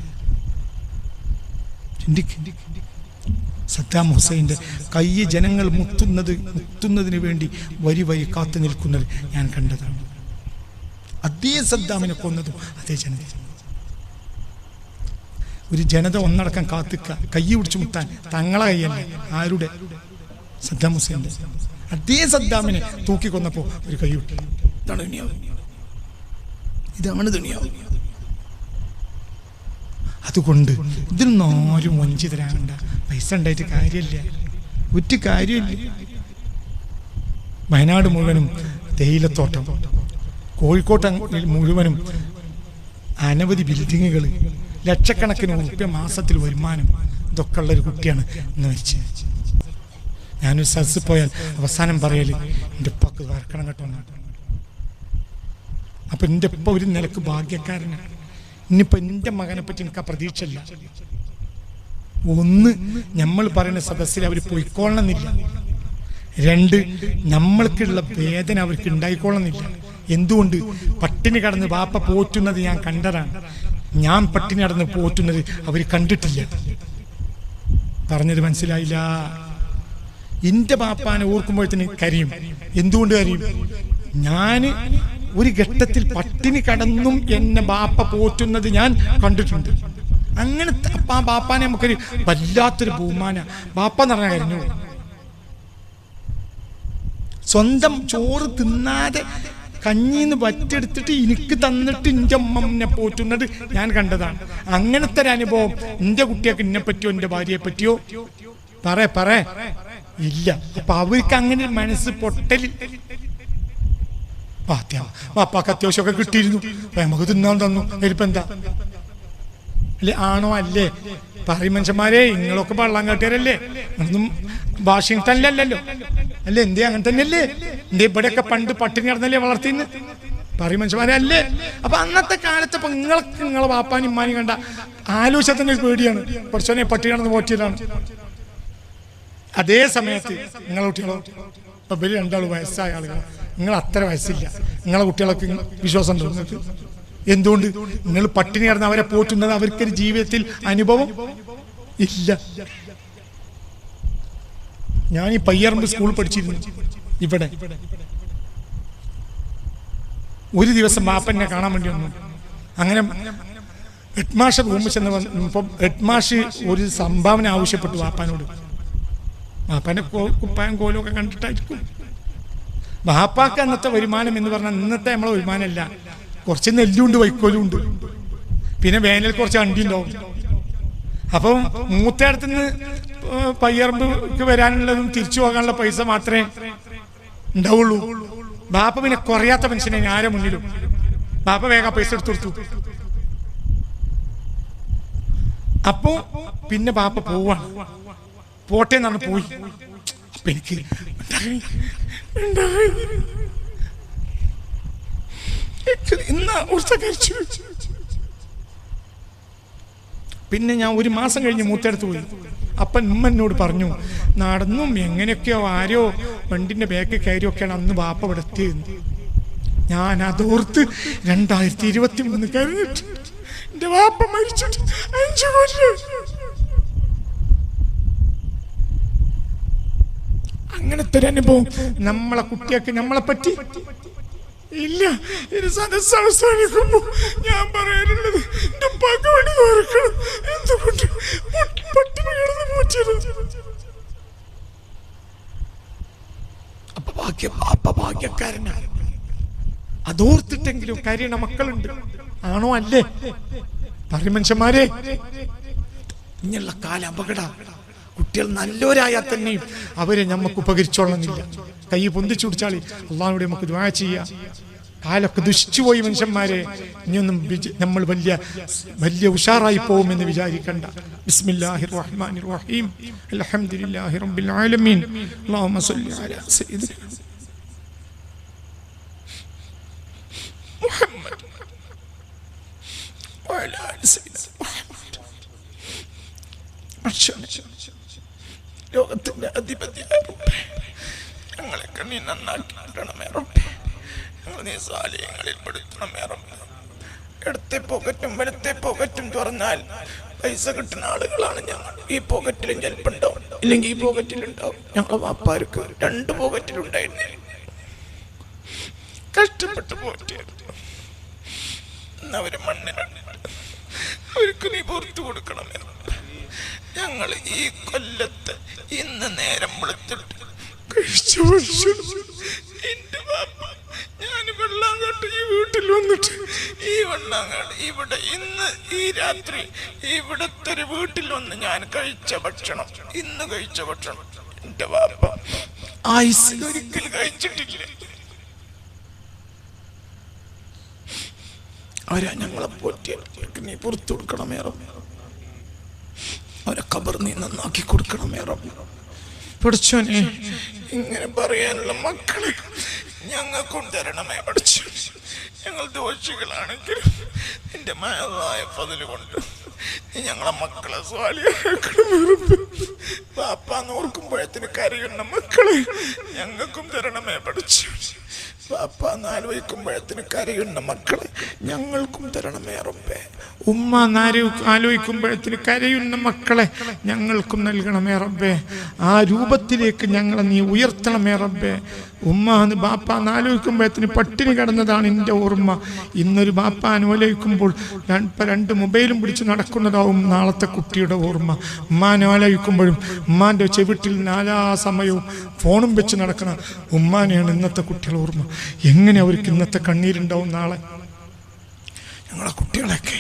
സദ്ദാം ഹുസൈൻ്റെ കൈ ജനങ്ങൾ മുത്തുന്നതിന് വേണ്ടി വരി കാത്തു നിൽക്കുന്നത് ഞാൻ കണ്ടതാണ്. അതേ സദ്ദാമിനെ കൊന്നതും അതേ ജനത. ഒരു ജനത ഒന്നടക്കം കാത്തിക്ക, കൈ പിടിച്ചു മുത്താൻ. തങ്ങളെ കൈയല്ല, ആരുടെ? സദ്ദാം ഹുസൈൻ്റെ. അതേ സദ്ദാമിനെ തൂക്കിക്കൊന്നപ്പോൾ ഒരു കൈ വിട്ടു. ഇതാണ് ദുനിയാവ്. ഇതാണ് ദുനിയാവ്. അതുകൊണ്ട് ഇതിനൊന്നും ആരും വഞ്ചിതരാകണ്ട. പൈസ ഉണ്ടായിട്ട് കാര്യമില്ല, ഒറ്റ കാര്യമില്ല. വയനാട് മുഴുവനും തേയിലത്തോട്ടം, കോഴിക്കോട്ട് മുഴുവനും അനവധി ബിൽഡിങ്ങുകൾ, ലക്ഷക്കണക്കിന് ഉറുപ്പ്യ മാസത്തിൽ വരുമാനം. ഇതൊക്കെ ഉള്ളൊരു കുട്ടിയാണ് ഇന്ന് മരിച്ചത്. ഞാനൊരു സദസ്സിൽ പോയാൽ അവസാനം പറയൽ എൻ്റെ ഉപ്പക്ക് വരക്കണം കേട്ടോ. അപ്പം എൻ്റെ ഉപ്പ ഒരു നിലക്ക് ഭാഗ്യക്കാരനാണ്. ഇനിയിപ്പോൾ എൻ്റെ മകനെ പറ്റി എനിക്ക് ആ പ്രതീക്ഷയില്ല. ഒന്ന്, നമ്മൾ പറയുന്ന സദസ്സിൽ അവർ പൊയ്ക്കൊള്ളണമെന്നില്ല. 2, നമ്മൾക്കുള്ള വേദന അവർക്ക് ഉണ്ടായിക്കൊള്ളുന്നില്ല. എന്തുകൊണ്ട്? പട്ടിണി കടന്ന് ബാപ്പ പോറ്റുന്നത് ഞാൻ കണ്ടതാണ്. ഞാൻ പട്ടിണി കടന്ന് പോറ്റുന്നത് അവർ കണ്ടിട്ടില്ല. പറഞ്ഞത് മനസ്സിലായില്ല? എൻ്റെ ബാപ്പാനെ ഓർക്കുമ്പോഴത്തേന് കരിയും. എന്തുകൊണ്ട് കരിയും? ഞാൻ ഒരു ഘട്ടത്തിൽ പട്ടിണി കടന്നും എന്നെ ബാപ്പ പോറ്റുന്നത് ഞാൻ കണ്ടിട്ടുണ്ട്. അങ്ങനെ അപ്പം ആ ബാപ്പാനെ നമുക്കൊരു വല്ലാത്തൊരു ബഹുമാന. ബാപ്പ എന്ന് പറഞ്ഞാൽ കരിഞ്ഞു. സ്വന്തം ചോറ് തിന്നാതെ കഞ്ഞിന്ന് വറ്റെടുത്തിട്ട് എനിക്ക് തന്നിട്ട് എൻ്റെ അമ്മനെ പോറ്റുന്നത് ഞാൻ കണ്ടതാണ്. അങ്ങനത്തെ ഒരു അനുഭവം എൻ്റെ കുട്ടിയൊക്കെ എന്നെ പറ്റിയോ എൻ്റെ ഭാര്യയെ പറ്റിയോ പറ ഇല്ല. അപ്പൊ അവർക്ക് അങ്ങനെ മനസ്സ് പൊട്ടല്. വാപ്പാക്ക് അത്യാവശ്യമൊക്കെ കിട്ടിയിരുന്നു, നമുക്ക് തിന്നാൻ തന്നു. അതിലിപ്പോ എന്താ? അല്ലെ? ആണോ? അല്ലേ? പറയും മനുഷ്യന്മാരെ, നിങ്ങളൊക്കെ വള്ളം കാട്ടിയാരല്ലേ? ഒന്നും വാഷിങ്ടണിലല്ലല്ലോ അല്ലേ? എന്തേ അങ്ങനെ തന്നെയല്ലേ? എന്തേ ഇവിടെയൊക്കെ പണ്ട് പട്ടിണി കിടന്നല്ലേ വളർത്തിന്ന്? പറയും മനുഷ്യന്മാരെ അല്ലേ? അപ്പൊ അന്നത്തെ കാലത്ത് ഇപ്പൊ നിങ്ങളെ വാപ്പാനും ഉമ്മാനും കണ്ട ആലോചിച്ചാൽ തന്നെ പേടിയാണ്. കുറച്ചോനെ പട്ടിണി കിടന്ന് പോറ്റിയതാണ്. അതേ സമയത്ത് നിങ്ങളെ കുട്ടികളോ? ഇപ്പൊ ഇവര് 2 വയസ്സായ ആളുകൾ. നിങ്ങൾ അത്ര വയസ്സില്ല. നിങ്ങളെ കുട്ടികളൊക്കെ വിശ്വാസം ഉണ്ടോ നിങ്ങൾക്ക്? എന്തുകൊണ്ട്? നിങ്ങൾ പട്ടിണി കിടന്ന് അവരെ പോറ്റുന്നത് അവർക്കൊരു ജീവിതത്തിൽ അനുഭവം ഇല്ല. ഞാൻ ഈ പയ്യറമ്പ് സ്കൂൾ പഠിച്ചിരുന്നു. ഇവിടെ ഒരു ദിവസം ബാപ്പനെ കാണാൻ വേണ്ടി വന്നു. അങ്ങനെ ഹെഡ്മാഷ് റൂമിൽ ചെന്ന് വന്നപ്പം ഹെഡ്മാഷ് ഒരു സംഭാവന ആവശ്യപ്പെട്ടു ബാപ്പാനോട്. ബാപ്പാന്റെ കുപ്പായം കോലും ഒക്കെ കണ്ടിട്ടായിരിക്കും. ബാപ്പാക്ക് അന്നത്തെ വരുമാനം എന്ന് പറഞ്ഞാൽ ഇന്നത്തെ നമ്മളെ വരുമാനമല്ല. കുറച്ച് നെല്ലുണ്ട്, വൈക്കോലും ഉണ്ട്, പിന്നെ വേനൽ കുറച്ച് അണ്ടി ഉണ്ടാവും. അപ്പം മൂത്തയിടത്തുനിന്ന് പയ്യറമ്പ് വരാനുള്ളതും തിരിച്ചു പോകാനുള്ള പൈസ മാത്രമേ ഉണ്ടാവുള്ളൂ. ബാപ്പ പിന്നെ കുറയാത്ത മനുഷ്യനെ ആരെ മുന്നിലും. ബാപ്പ വേഗം പൈസ എടുത്തു കൊടുത്തു. അപ്പോ പിന്നെ ബാപ്പ പോവാണ്. പോട്ടെ എന്നാണ് പോയി. അപ്പൊ എനിക്ക് പിന്നെ ഞാൻ ഒരു മാസം കഴിഞ്ഞ് മൂത്തെടുത്ത് പോയി. അപ്പം ഉമ്മ എന്നോട് പറഞ്ഞു, നടന്നും എങ്ങനെയൊക്കെയോ ആരോ വണ്ടിന്റെ ബാക്കിൽ കയറിയൊക്കെയാണ് അന്ന് ബാപ്പ ഇവിടെ എത്തിയത്. ഞാൻ അതോർത്ത് 2023 കഴിഞ്ഞിട്ട് എന്റെ ബാപ്പ മരിച്ചിട്ട് 5 കൊല്ലം. അങ്ങനത്തെ ഒരു അനുഭവം നമ്മളെ കുട്ടിയൊക്കെ നമ്മളെ പറ്റി ഇല്ല. ഒരു സദസ്സ് അവസാനിക്കുമ്പോ ഞാൻ പറയാനുള്ളത് എന്റെ ഉപ്പാക്ക് വേണ്ടി ഓർക്കണം. എന്തുകൊണ്ട് പട്ടിണി കിടന്ന് പോച്ചരുത്. അപ്പൊ ഭാഗ്യക്കാരനാണ്. അതോർത്തിട്ടെങ്കിലും കരയണ മക്കളുണ്ട്. ആണോ അല്ലേ? പറയും മനുഷ്യന്മാരെ, ഇങ്ങനെയുള്ള കാലം അപകട. കുട്ടികൾ നല്ലവരായാൽ തന്നെയും അവരെ നമുക്ക് ഉപകരിച്ചോളന്നില്ല. കൈ പൊന്തിച്ചു പിടിച്ചാളി അള്ളാഹുവിടെ നമുക്ക് ദുആ ചെയ്യാം. കാലൊക്കെ ദുഷിച്ചുപോയി മനുഷ്യന്മാരെ. ഇനിയൊന്നും നമ്മൾ വലിയ ഉഷാറായി പോകുമെന്ന് വിചാരിക്കണ്ട. ബിസ്മില്ലാഹിർ റഹ്മാനിർ റഹീം. അൽഹംദുലില്ലാഹി റബ്ബിൽ ആലമീൻ. അല്ലാഹുമ്മ സ്വല്ലി അലാ സയ്യിദിനാ മുഹമ്മദ് വഅലാ ആലി സയ്യിദിനാ മുഹമ്മദ്. ലോകത്തിന്റെ അധിപതിയായ റബ്ബേ, ഞങ്ങളെയൊക്കെ നീ നന്നാക്കി തരണമേ റബ്ബേ. ഞങ്ങൾ നീ സാലിഹ്യങ്ങളിൽ പെടുത്തണമേ റബ്ബേ. ഇടത്തെ പോക്കറ്റും വലത്തെ പോക്കറ്റും തുറന്നാൽ പൈസ കിട്ടുന്ന ആളുകളാണ് ഞങ്ങൾ. ഈ പോക്കറ്റിലും ചിലപ്പുണ്ടാവും, ഇല്ലെങ്കിൽ ഈ പോക്കറ്റിലുണ്ടാവും. ഞങ്ങളെ വാപ്പാർക്ക് 2 പോക്കറ്റിലുണ്ടായിരുന്നില്ല. കഷ്ടപ്പെട്ട് പോറ്റിയത് അവര് മണ്ണിലാണ്. അവർക്ക് നീ പുറത്തു കൊടുക്കണമേ. ഞങ്ങൾ ഈ കൊല്ലത്ത് ഇന്ന് നേരം വെളുത്തിട്ട് കഴിച്ച വർഷം എന്റെ ബാപ്പ ഞാൻ വെള്ളാങ്കാട്ട് ഈ വീട്ടിൽ വന്നിട്ട് ഈ വെള്ളാങ്കാട് ഇവിടെ ഇന്ന് ഈ രാത്രി ഇവിടത്തെ ഒരു വീട്ടിൽ വന്ന് ഞാൻ കഴിച്ച ഭക്ഷണം, ഇന്ന് കഴിച്ച ഭക്ഷണം എന്റെ ബാപ്പ ആയുസ്സിൽ ഒരിക്കൽ കഴിച്ചിട്ടില്ല. അവരാ ഞങ്ങളെ പോറ്റിയത്. നീ പുറത്തു കൊടുക്കണമേ റബ്ബേ. അവരെ ഖബർ നീ നന്നാക്കി കൊടുക്കണമേ റബ്ബേ. പഠിച്ചോനെ, ഇങ്ങനെ പറയാനുള്ള മക്കളെ ഞങ്ങൾക്കും തരണമേ പഠിച്ചോനെ. ഞങ്ങൾ ദോഷികളാണെങ്കിലും നിന്റെ മഹത്തായ ഫദ്ല് കൊണ്ട് നീ ഞങ്ങളെ മക്കളെ സ്വാലിഹാക്കണമേ റബ്ബേ. ബാപ്പാന്ന് ഓർക്കുമ്പോഴത്തിന് കരയുന്ന മക്കളെ ഞങ്ങൾക്കും തരണമേ പഠിച്ചോനെ. ബാപ്പാന്ന് ആലോചിക്കുമ്പോഴത്തിന് കരയുന്ന മക്കളെ ഞങ്ങൾക്കും തരണമേ റബ്ബേ. ഉമ്മ ആലോചിക്കുമ്പോഴത്തിന് കരയുന്ന മക്കളെ ഞങ്ങൾക്കും നൽകണമേ റബ്ബേ. ആ രൂപത്തിലേക്ക് ഞങ്ങളെ നീ ഉയർത്തണമേ റബ്ബേ. ഉമ്മാന്ന് ബാപ്പാന്ന് ആലോചിക്കുമ്പോഴത്തിന് പട്ടിണി കിടന്നതാണ് എൻ്റെ ഓർമ്മ. ഇന്നൊരു ബാപ്പാന്ന് ആലോചിക്കുമ്പോൾ 2 മൊബൈലും പിടിച്ച് നടക്കുന്നതാവും നാളത്തെ കുട്ടിയുടെ ഓർമ്മ. ഉമ്മാനെ ആലോചിക്കുമ്പോഴും ഉമ്മാൻ്റെ ചെവിട്ടിൽ 4 സമയവും ഫോണും വെച്ച് നടക്കുന്ന ഉമ്മാനെയാണ് ഇന്നത്തെ കുട്ടികളുടെ ഓർമ്മ. എങ്ങനെ അവർക്ക് ഇന്നത്തെ കണ്ണീരുണ്ടാവും നാളെ? ഞങ്ങളെ കുട്ടികളെയൊക്കെ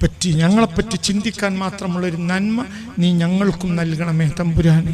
പറ്റി ഞങ്ങളെപ്പറ്റി ചിന്തിക്കാൻ മാത്രമുള്ളൊരു നന്മ നീ ഞങ്ങൾക്കും നൽകണമേ തമ്പുരാനെ.